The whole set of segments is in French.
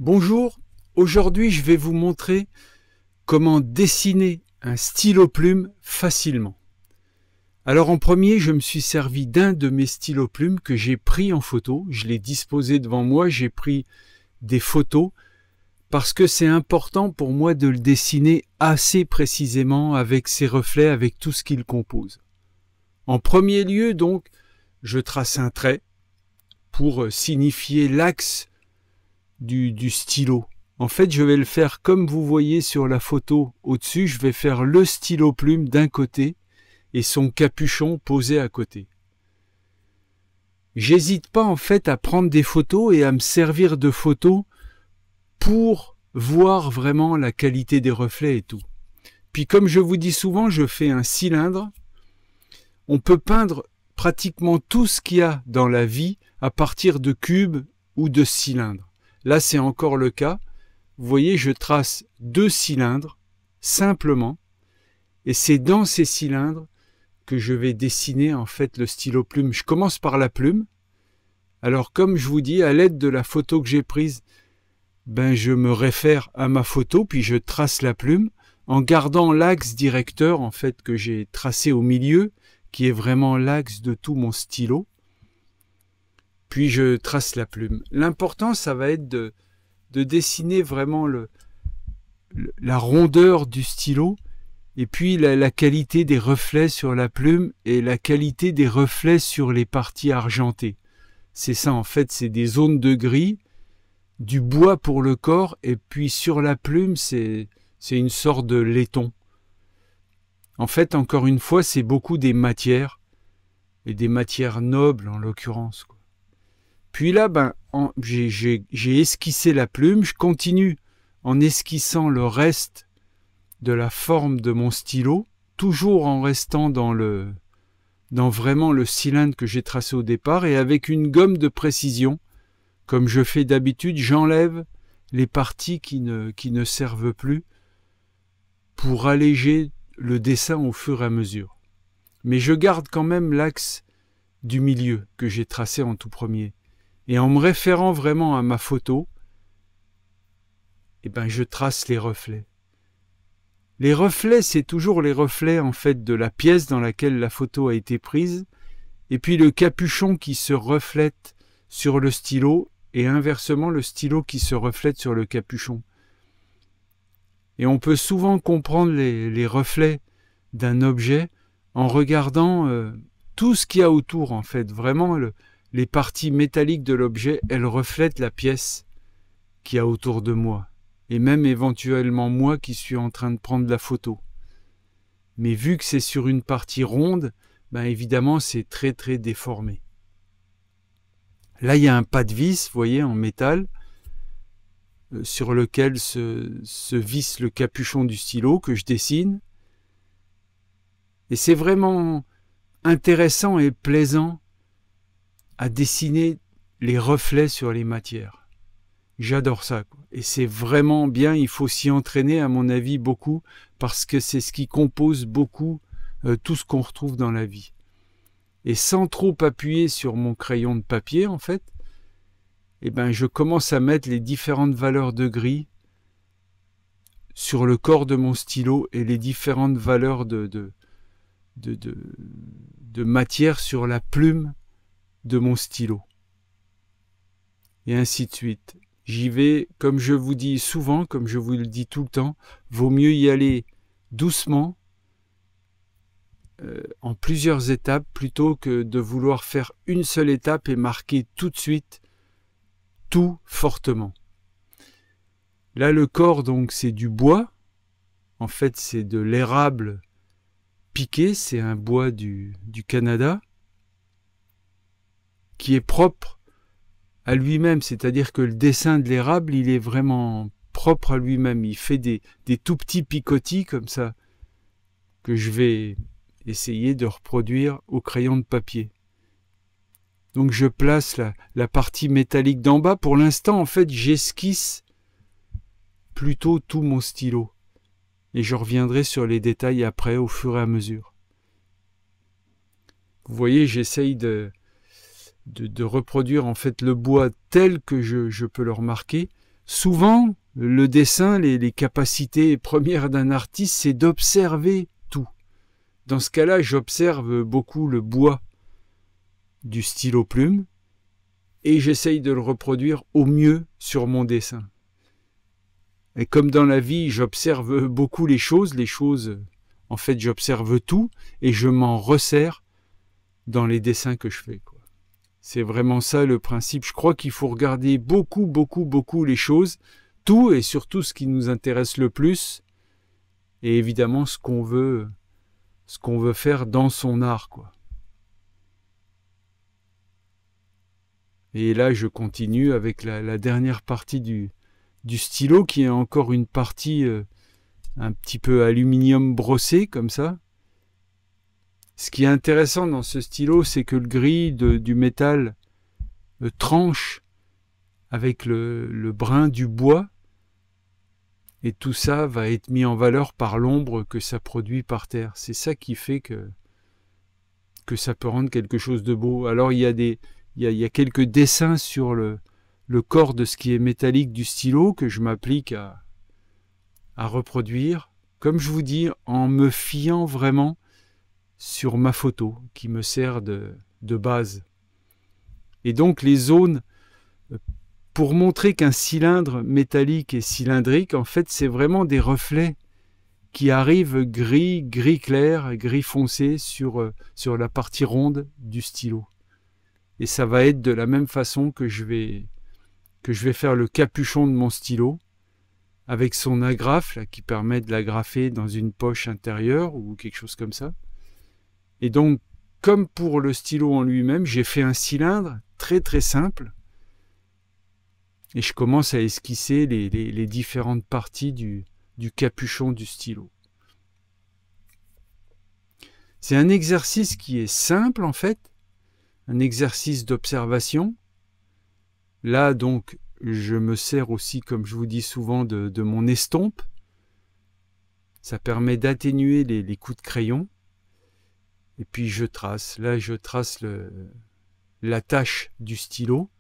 Bonjour, aujourd'hui je vais vous montrer comment dessiner un stylo plume facilement. Alors en premier, je me suis servi d'un de mes stylos plumes que j'ai pris en photo. Je l'ai disposé devant moi, j'ai pris des photos parce que c'est important pour moi de le dessiner assez précisément avec ses reflets, avec tout ce qu'il compose. En premier lieu donc, je trace un trait pour signifier l'axe du stylo. En fait, je vais le faire comme vous voyez sur la photo au-dessus. Je vais faire le stylo plume d'un côté et son capuchon posé à côté. J'hésite pas en fait à prendre des photos et à me servir de photos pour voir vraiment la qualité des reflets et tout. Puis comme je vous dis souvent, je fais un cylindre. On peut peindre pratiquement tout ce qu'il y a dans la vie à partir de cubes ou de cylindres. Là, c'est encore le cas. Vous voyez, je trace deux cylindres, simplement, et c'est dans ces cylindres que je vais dessiner en fait le stylo plume. Je commence par la plume. Alors, comme je vous dis, à l'aide de la photo que j'ai prise, je me réfère à ma photo, puis je trace la plume, en gardant l'axe directeur en fait que j'ai tracé au milieu, qui est vraiment l'axe de tout mon stylo. Puis je trace la plume. L'important, ça va être de dessiner vraiment la rondeur du stylo, et puis la qualité des reflets sur la plume et la qualité des reflets sur les parties argentées. C'est ça en fait, c'est des zones de gris, du bois pour le corps, et puis sur la plume, c'est une sorte de laiton. En fait, encore une fois, c'est beaucoup des matières, et des matières nobles en l'occurrence. Puis là, j'ai esquissé la plume, je continue en esquissant le reste de la forme de mon stylo, toujours en restant dans vraiment le cylindre que j'ai tracé au départ, et avec une gomme de précision, comme je fais d'habitude, j'enlève les parties qui ne servent plus pour alléger le dessin au fur et à mesure. Mais je garde quand même l'axe du milieu que j'ai tracé en tout premier. Et en me référant vraiment à ma photo, je trace les reflets. Les reflets, c'est toujours les reflets en fait de la pièce dans laquelle la photo a été prise, et puis le capuchon qui se reflète sur le stylo, et inversement le stylo qui se reflète sur le capuchon. Et on peut souvent comprendre les reflets d'un objet en regardant tout ce qu'il y a autour en fait, vraiment les parties métalliques de l'objet, elles reflètent la pièce qu'il y a autour de moi, et même éventuellement moi qui suis en train de prendre la photo. Mais vu que c'est sur une partie ronde, évidemment c'est très très déformé. Là il y a un pas de vis, vous voyez, en métal, sur lequel se visse le capuchon du stylo que je dessine. Et c'est vraiment intéressant et plaisant à dessiner les reflets sur les matières. J'adore ça, quoi. Et c'est vraiment bien, il faut s'y entraîner à mon avis beaucoup, parce que c'est ce qui compose beaucoup tout ce qu'on retrouve dans la vie. Et sans trop appuyer sur mon crayon de papier en fait, je commence à mettre les différentes valeurs de gris sur le corps de mon stylo et les différentes valeurs de matière sur la plume de mon stylo. Et ainsi de suite. J'y vais, comme je vous dis souvent, comme je vous le dis tout le temps, vaut mieux y aller doucement, en plusieurs étapes, plutôt que de vouloir faire une seule étape et marquer tout de suite tout fortement. Là, le corps, donc, c'est du bois. En fait, c'est de l'érable piqué, c'est un bois du Canada, qui est propre à lui-même, c'est-à-dire que le dessin de l'érable, il est vraiment propre à lui-même. Il fait des tout petits picotis comme ça, que je vais essayer de reproduire au crayon de papier. Donc je place la partie métallique d'en bas. Pour l'instant, en fait, j'esquisse plutôt tout mon stylo. Et je reviendrai sur les détails après, au fur et à mesure. Vous voyez, j'essaye de reproduire en fait le bois tel que je peux le remarquer, Souvent, le dessin, les capacités premières d'un artiste, c'est d'observer tout. Dans ce cas-là, j'observe beaucoup le bois du stylo plume et j'essaye de le reproduire au mieux sur mon dessin. Et comme dans la vie, j'observe beaucoup les choses, en fait, j'observe tout et je m'en resserre dans les dessins que je fais, quoi. C'est vraiment ça le principe. Je crois qu'il faut regarder beaucoup les choses, tout et surtout ce qui nous intéresse le plus, et évidemment ce qu'on veut faire dans son art, quoi. Et là, je continue avec la dernière partie du stylo, qui est encore une partie un petit peu aluminium brossé, comme ça. Ce qui est intéressant dans ce stylo, c'est que le gris du métal tranche avec le brin du bois, et tout ça va être mis en valeur par l'ombre que ça produit par terre. C'est ça qui fait que ça peut rendre quelque chose de beau. Alors il y a quelques dessins sur le corps de ce qui est métallique du stylo que je m'applique à reproduire, comme je vous dis, en me fiant vraiment sur ma photo qui me sert de base. Et donc les zones, pour montrer qu'un cylindre métallique est cylindrique, en fait c'est vraiment des reflets qui arrivent gris clair, gris foncé sur la partie ronde du stylo. Et ça va être de la même façon que je vais faire le capuchon de mon stylo, avec son agrafe là, qui permet de l'agrafer dans une poche intérieure ou quelque chose comme ça. Et donc, comme pour le stylo en lui-même, j'ai fait un cylindre très simple, et je commence à esquisser les différentes parties du capuchon du stylo. C'est un exercice qui est simple en fait, un exercice d'observation. Là donc, je me sers aussi, comme je vous dis souvent, de mon estompe. Ça permet d'atténuer les coups de crayon. Et puis je trace. Là, je trace la tache du stylo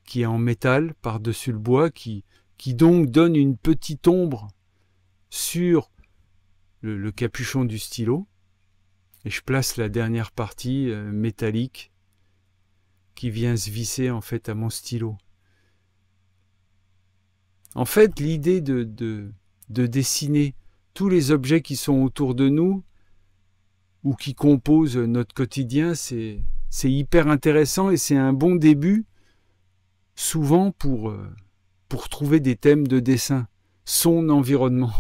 qui est en métal par-dessus le bois, qui donc donne une petite ombre sur le capuchon du stylo. Et je place la dernière partie métallique qui vient se visser en fait à mon stylo. En fait, l'idée de dessiner tous les objets qui sont autour de nous ou qui composent notre quotidien, c'est hyper intéressant et c'est un bon début souvent pour trouver des thèmes de dessin, son environnement.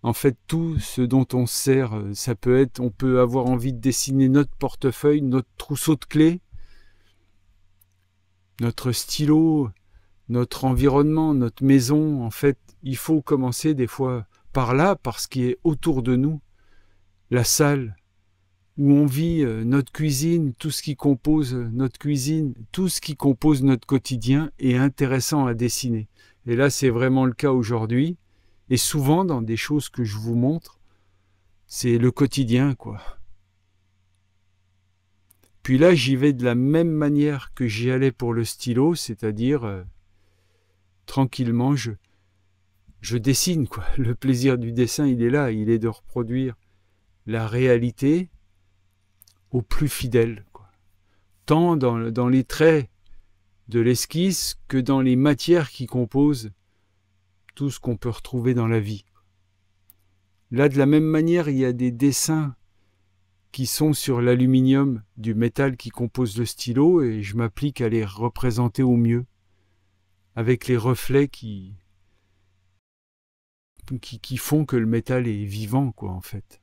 En fait, tout ce dont on se sert, ça peut être, on peut avoir envie de dessiner notre portefeuille, notre trousseau de clés, notre stylo, notre environnement, notre maison. En fait, il faut commencer des fois par là, par ce qui est autour de nous, la salle où on vit, notre cuisine, tout ce qui compose notre cuisine, tout ce qui compose notre quotidien est intéressant à dessiner. Et là, c'est vraiment le cas aujourd'hui. Et souvent, dans des choses que je vous montre, c'est le quotidien, quoi. Puis là, j'y vais de la même manière que j'y allais pour le stylo, c'est-à-dire tranquillement, je dessine, quoi. Le plaisir du dessin, il est là, il est de reproduire la réalité au plus fidèle, quoi. Tant dans les traits de l'esquisse que dans les matières qui composent tout ce qu'on peut retrouver dans la vie. Là, de la même manière, il y a des dessins qui sont sur l'aluminium du métal qui compose le stylo et je m'applique à les représenter au mieux avec les reflets qui font que le métal est vivant, quoi, en fait.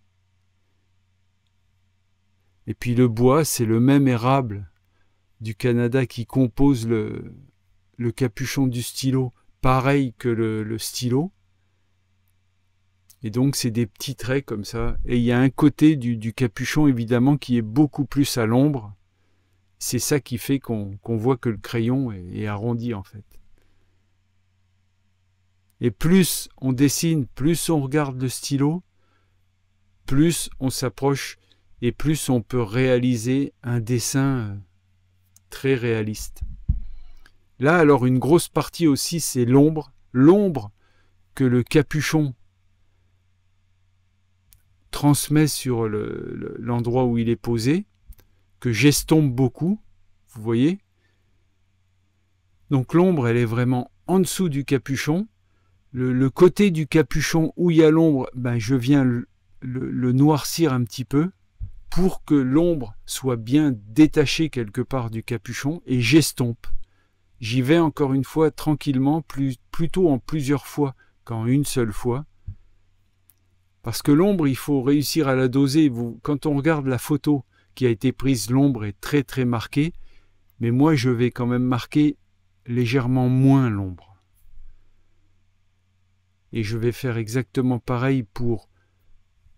Et puis le bois, c'est le même érable du Canada qui compose le capuchon du stylo, pareil que le stylo. Et donc c'est des petits traits comme ça. Et il y a un côté du capuchon évidemment qui est beaucoup plus à l'ombre. C'est ça qui fait qu'on voit que le crayon est arrondi en fait. Et plus on dessine, plus on regarde le stylo, plus on s'approche et plus on peut réaliser un dessin très réaliste. Là, alors, une grosse partie aussi, c'est l'ombre. L'ombre que le capuchon transmet sur l'endroit où il est posé, que j'estompe beaucoup, vous voyez. Donc l'ombre, elle est vraiment en dessous du capuchon. Le côté du capuchon où il y a l'ombre, ben, je viens le noircir un petit peu pour que l'ombre soit bien détachée quelque part du capuchon et j'estompe. J'y vais encore une fois tranquillement, plutôt en plusieurs fois qu'en une seule fois. Parce que l'ombre, il faut réussir à la doser. Quand on regarde la photo qui a été prise, l'ombre est très très marquée. Mais moi, je vais quand même marquer légèrement moins l'ombre. Et je vais faire exactement pareil pour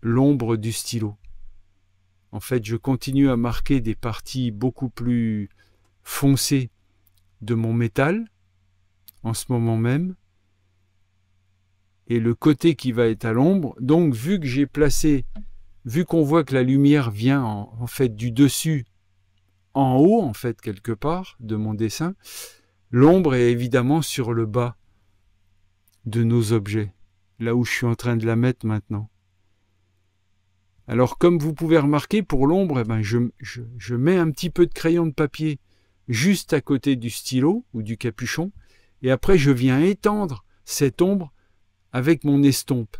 l'ombre du stylo. En fait, je continue à marquer des parties beaucoup plus foncées de mon métal en ce moment même. Et le côté qui va être à l'ombre, donc vu que j'ai placé, vu qu'on voit que la lumière vient en fait du dessus en haut, en fait, quelque part, de mon dessin, l'ombre est évidemment sur le bas de nos objets, là où je suis en train de la mettre maintenant. Alors, comme vous pouvez remarquer, pour l'ombre, eh ben, je mets un petit peu de crayon de papier juste à côté du stylo ou du capuchon, et après, je viens étendre cette ombre avec mon estompe.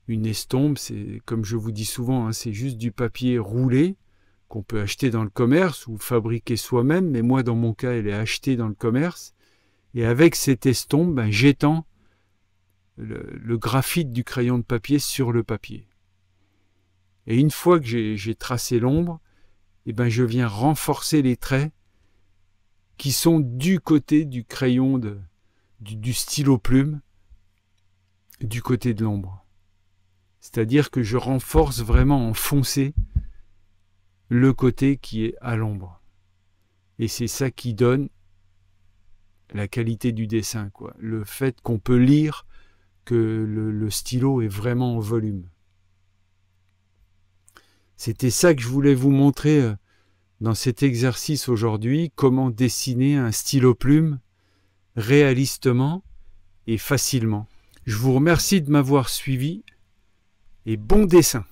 Une estompe, c'est, comme je vous dis souvent, hein, c'est juste du papier roulé qu'on peut acheter dans le commerce ou fabriquer soi-même, mais moi, dans mon cas, elle est achetée dans le commerce. Et avec cette estompe, ben, j'étends le graphite du crayon de papier sur le papier. Et une fois que j'ai tracé l'ombre, eh ben, je viens renforcer les traits qui sont du côté du crayon du stylo plume, du côté de l'ombre. C'est-à-dire que je renforce vraiment en foncé le côté qui est à l'ombre. Et c'est ça qui donne la qualité du dessin, quoi. Le fait qu'on peut lire que le stylo est vraiment en volume. C'était ça que je voulais vous montrer dans cet exercice aujourd'hui, comment dessiner un stylo plume réalistement et facilement. Je vous remercie de m'avoir suivi et bon dessin.